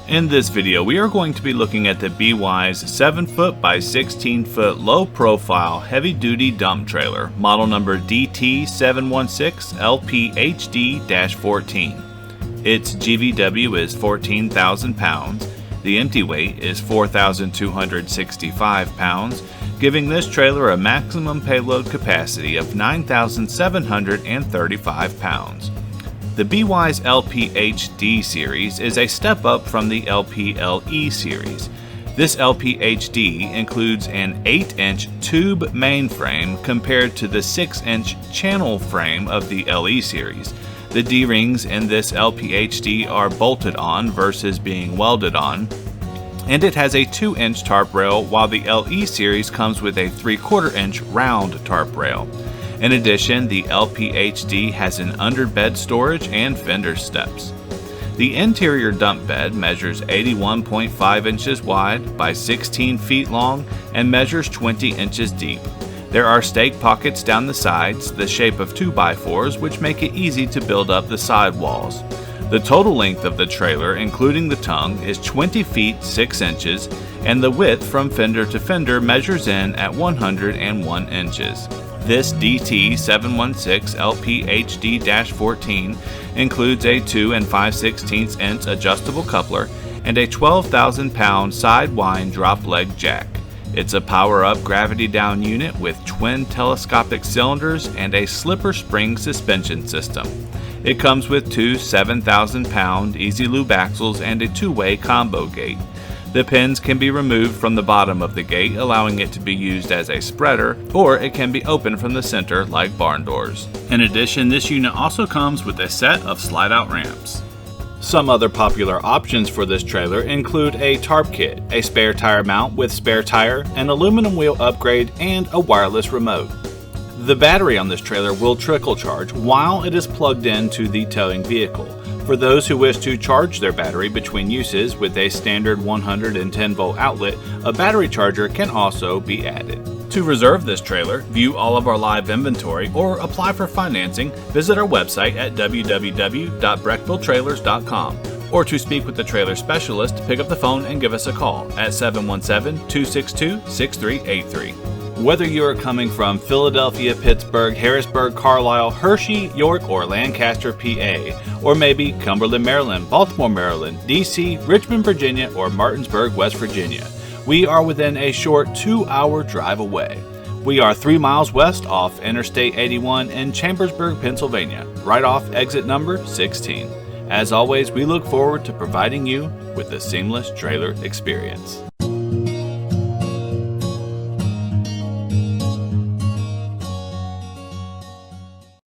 In this video, we are going to be looking at the Bwise 7-foot by 16-foot low-profile heavy-duty dump trailer, model number DT716LPHD-14. Its GVW is 14,000 pounds. The empty weight is 4,265 pounds, giving this trailer a maximum payload capacity of 9,735 pounds. The Bwise LPHD series is a step up from the LPLE series. This LPHD includes an 8-inch tube mainframe compared to the 6-inch channel frame of the LE series. The D-rings in this LPHD are bolted on versus being welded on, and it has a 2-inch tarp rail, while the LE series comes with a 3/4-inch round tarp rail. In addition, the LPHD has an underbed storage and Fenders steps. The interior dump bed measures 81.5 inches wide by 16 feet long and measures 20 inches deep. There are stake pockets down the sides, the shape of 2x4s, which make it easy to build up the side walls. The total length of the trailer, including the tongue, is 20 feet 6 inches, and the width from fender to fender measures in at 101 inches. This DT716LPHD-14 includes a 2 5/16 inch adjustable coupler and a 12,000-pound side wind drop leg jack. It's a power-up gravity-down unit with twin telescopic cylinders and a slipper spring suspension system. It comes with two 7,000-pound Easy Lube axles and a 2-way combo gate. The pins can be removed from the bottom of the gate, allowing it to be used as a spreader, or it can be opened from the center like barn doors. In addition, this unit also comes with a set of slide-out ramps. Some other popular options for this trailer include a tarp kit, a spare tire mount with spare tire, an aluminum wheel upgrade, and a wireless remote. The battery on this trailer will trickle charge while it is plugged into the towing vehicle. For those who wish to charge their battery between uses with a standard 110-volt outlet, a battery charger can also be added. To reserve this trailer, view all of our live inventory, or apply for financing, visit our website at www.breckvilletrailers.com. Or to speak with the trailer specialist, pick up the phone and give us a call at 717-262-6383. Whether you are coming from Philadelphia, Pittsburgh, Harrisburg, Carlisle, Hershey, York, or Lancaster, PA, or maybe Cumberland, Maryland, Baltimore, Maryland, DC, Richmond, Virginia, or Martinsburg, West Virginia, we are within a short 2-hour drive away. We are 3 miles west off Interstate 81 in Chambersburg, Pennsylvania, right off exit number 16. As always, we look forward to providing you with a seamless trailer experience.